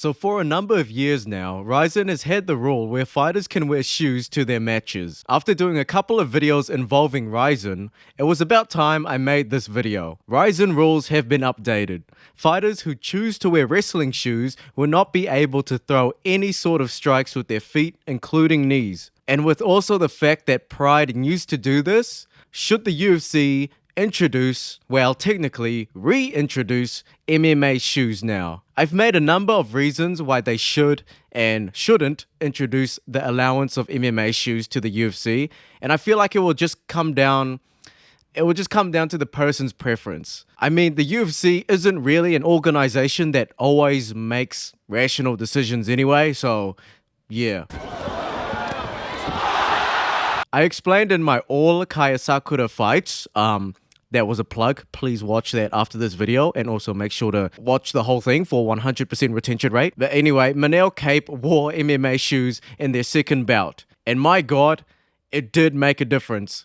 So for a number of years now, Rizin has had the rule where fighters can wear shoes to their matches. After doing a couple of videos involving Rizin, it was about time I made this video. Rizin rules have been updated. Fighters who choose to wear wrestling shoes will not be able to throw any sort of strikes with their feet, including knees. And with also the fact that Pride used to do this, should the UFC introduce, well, technically reintroduce MMA shoes now? I've made a number of reasons why they should and shouldn't introduce the allowance of MMA shoes to the UFC, and I feel like it will just come down to the person's preference. I mean, the UFC isn't really an organization that always makes rational decisions anyway, so yeah. I explained in my all Kaya Sakura fights, that was a plug. Please watch that after this video and also make sure to watch the whole thing for 100% retention rate. But anyway, Manel Cape wore MMA shoes in their second bout. And my God, it did make a difference.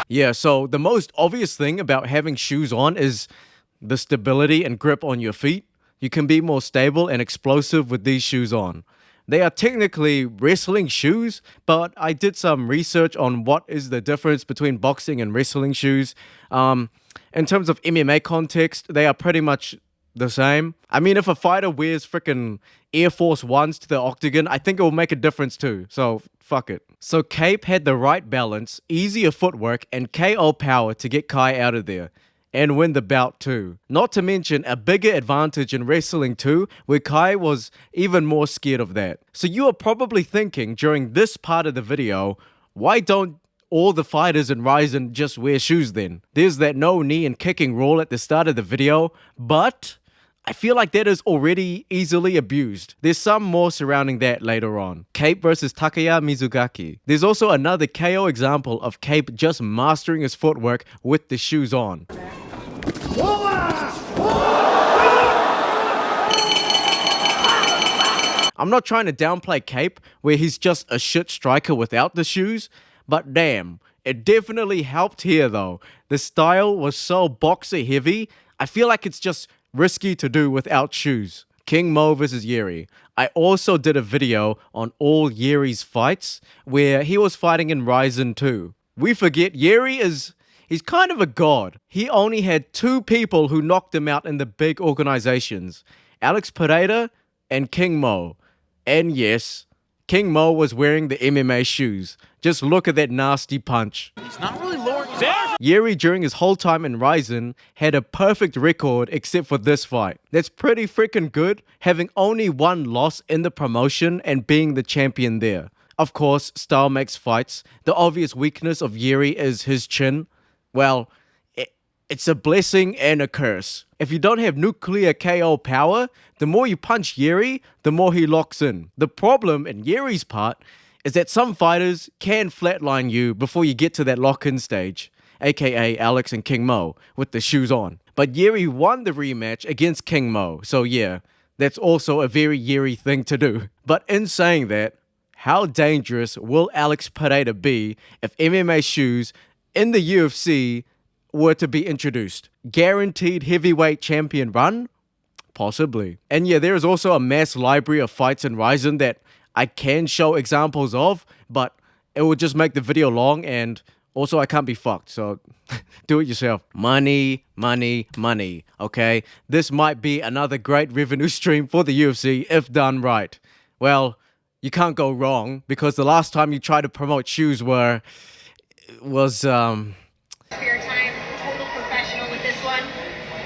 Yeah, so the most obvious thing about having shoes on is the stability and grip on your feet. You can be more stable and explosive with these shoes on. They are technically wrestling shoes, but I did some research on what is the difference between boxing and wrestling shoes. In terms of MMA context, they are pretty much the same. I mean, if a fighter wears freaking Air Force Ones to the octagon, I think it will make a difference too. So, fuck it. So Cape had the right balance, easier footwork, and KO power to get Kai out of there and win the bout too. Not to mention a bigger advantage in wrestling too, where Kai was even more scared of that. So you are probably thinking during this part of the video, why don't all the fighters in Rizin just wear shoes then? There's that no knee and kicking rule at the start of the video, but I feel like that is already easily abused. There's some more surrounding that later on. Cape versus Takaya Mizugaki. There's also another KO example of Cape just mastering his footwork with the shoes on. I'm not trying to downplay Cape, where he's just a shit striker without the shoes, but damn, it definitely helped here though. The style was so boxer heavy, I feel like it's just risky to do without shoes. King Mo versus Yeri. I also did a video on all Yeri's fights where he was fighting in Rizin too. We forget Yeri he's kind of a god. He only had 2 people who knocked him out in the big organizations. Alex Pereira and King Mo. And yes, King Mo was wearing the MMA shoes. Just look at that nasty punch. He's not really lowering his arms. Yeri, during his whole time in Rizin, had a perfect record except for this fight. That's pretty freaking good, having only 1 loss in the promotion and being the champion there. Of course, style makes fights. The obvious weakness of Yeri is his chin. Well, it's a blessing and a curse. If you don't have nuclear KO power, the more you punch Yeri, the more he locks in. The problem in Yeri's part is that some fighters can flatline you before you get to that lock-in stage, aka Alex and King Mo, with the shoes on. But Yeri won the rematch against King Mo, so yeah, that's also a very Yeri thing to do. But in saying that, how dangerous will Alex Pereira be if MMA shoes in the UFC were to be introduced? Guaranteed heavyweight champion run? Possibly. And yeah, there is also a mass library of fights in Rizin that I can show examples of, but it would just make the video long, and also I can't be fucked, so do it yourself. Money, money, money, okay? This might be another great revenue stream for the UFC if done right. Well, you can't go wrong, because the last time you tried to promote shoes was For your time, total professional with this one.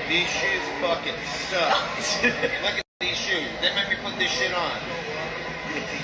These shoes fucking suck. Look at these shoes. They make me put this shit on.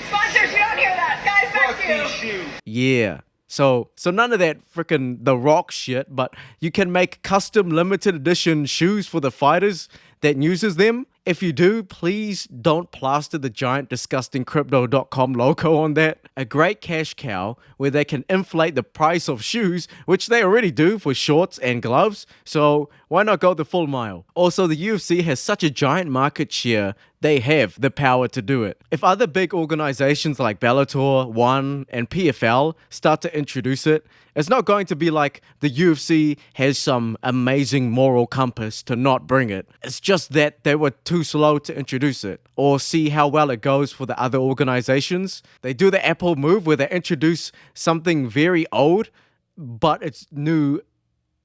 Sponsors, you don't hear that. Guys, back Fuck to you. these shoes. yeah. So none of that freaking The Rock shit, but you can make custom limited edition shoes for the fighters that uses them. If you do, please don't plaster the giant disgusting crypto.com logo on that. A great cash cow where they can inflate the price of shoes, which they already do for shorts and gloves, so why not go the full mile? Also, the UFC has such a giant market share, they have the power to do it. If other big organizations like Bellator, ONE, and PFL start to introduce it, it's not going to be like the UFC has some amazing moral compass to not bring it. It's just that they were too slow to introduce it. Or see how well it goes for the other organizations. They do the Apple move where they introduce something very old, but it's new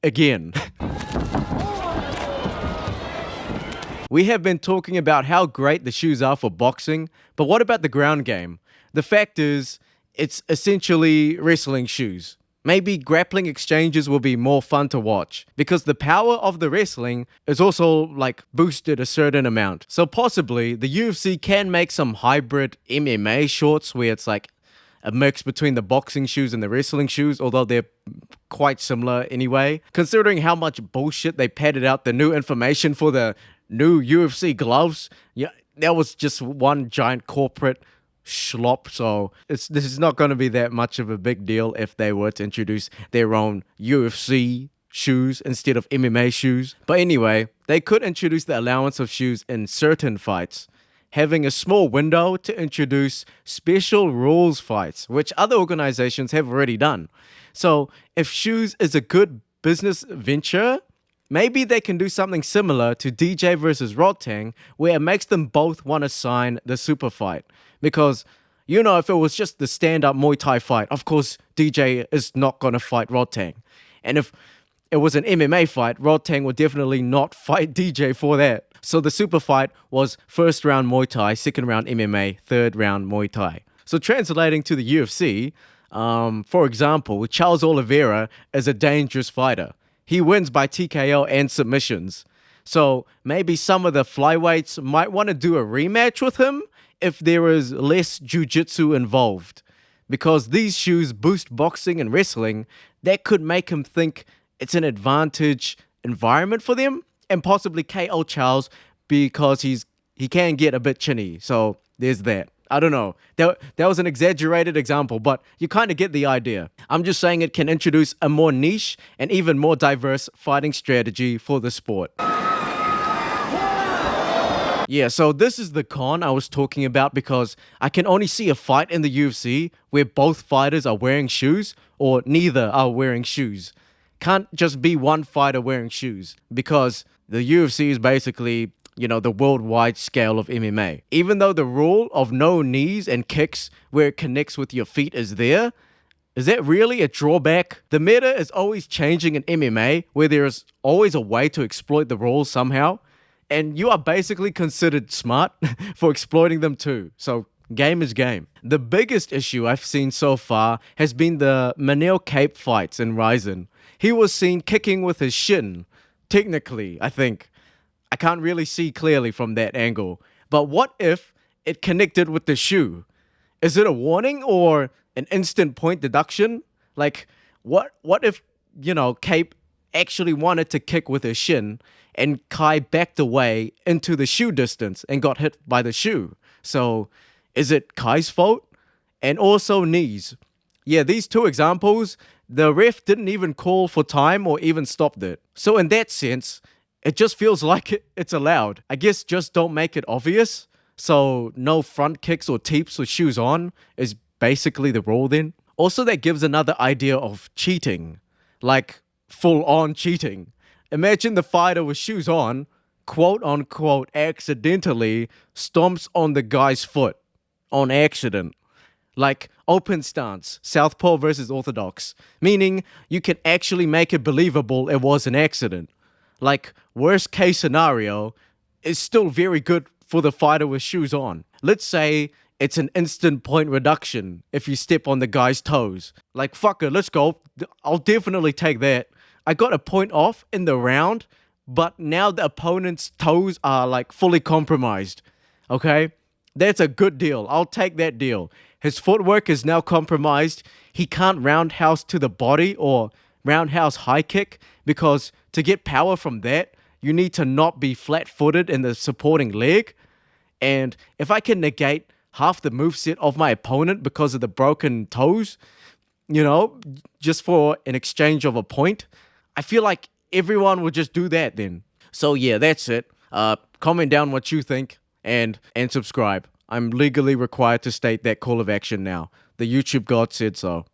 again. We have been talking about how great the shoes are for boxing, but what about the ground game? The fact is, it's essentially wrestling shoes. Maybe grappling exchanges will be more fun to watch because the power of the wrestling is also like boosted a certain amount. So possibly the UFC can make some hybrid MMA shorts where it's like a mix between the boxing shoes and the wrestling shoes, although they're quite similar anyway. Considering how much bullshit they padded out the new information for the new UFC gloves, yeah, that was just one giant corporate schlop. So this is not going to be that much of a big deal if they were to introduce their own UFC shoes instead of MMA shoes. But anyway, they could introduce the allowance of shoes in certain fights, having a small window to introduce special rules fights, which other organizations have already done. So if shoes is a good business venture, maybe they can do something similar to DJ versus Rodtang, where it makes them both want to sign the super fight. Because, you know, if it was just the stand-up Muay Thai fight, of course, DJ is not going to fight Rodtang. And if it was an MMA fight, Rodtang would definitely not fight DJ for that. So the super fight was first round Muay Thai, second round MMA, third round Muay Thai. So translating to the UFC, for example, Charles Oliveira is a dangerous fighter. He wins by TKO and submissions. So maybe some of the flyweights might want to do a rematch with him if there is less jiu-jitsu involved. Because these shoes boost boxing and wrestling, that could make him think it's an advantage environment for them and possibly KO Charles because he can get a bit chinny. So there's that. I don't know. That was an exaggerated example, but you kind of get the idea. I'm just saying it can introduce a more niche and even more diverse fighting strategy for the sport. Yeah, so this is the con I was talking about because I can only see a fight in the UFC where both fighters are wearing shoes or neither are wearing shoes. Can't just be one fighter wearing shoes because the UFC is basically, you know, the worldwide scale of MMA. Even though the rule of no knees and kicks where it connects with your feet is there, is that really a drawback? The meta is always changing in MMA where there is always a way to exploit the rules somehow. And you are basically considered smart for exploiting them too. So game is game. The biggest issue I've seen so far has been the Manel Cape fights in Rizin. He was seen kicking with his shin. Technically, I think. I can't really see clearly from that angle. But what if it connected with the shoe? Is it a warning or an instant point deduction? Like, what if, you know, Cape actually wanted to kick with his shin and Kai backed away into the shoe distance and got hit by the shoe? So, is it Kai's fault? And also knees. Yeah, these two examples, the ref didn't even call for time or even stopped it. So in that sense, it just feels like it's allowed. I guess just don't make it obvious. So no front kicks or teeps with shoes on is basically the rule then. Also, that gives another idea of cheating. Like full-on cheating. Imagine the fighter with shoes on, quote-unquote, accidentally stomps on the guy's foot. On accident. Like open stance, southpaw versus orthodox. Meaning you can actually make it believable it was an accident. Like worst case scenario is still very good for the fighter with shoes on. Let's say it's an instant point reduction if you step on the guy's toes. Like fuck it, let's go. I'll definitely take that. I got a point off in the round, but now the opponent's toes are like fully compromised. Okay? That's a good deal. I'll take that deal. His footwork is now compromised. He can't roundhouse to the body or roundhouse high kick because to get power from that, you need to not be flat-footed in the supporting leg. And if I can negate half the moveset of my opponent because of the broken toes, just for an exchange of a point, I feel like everyone would just do that then. So yeah, that's it. Comment down what you think and subscribe. I'm legally required to state that call of action now. The YouTube god said so.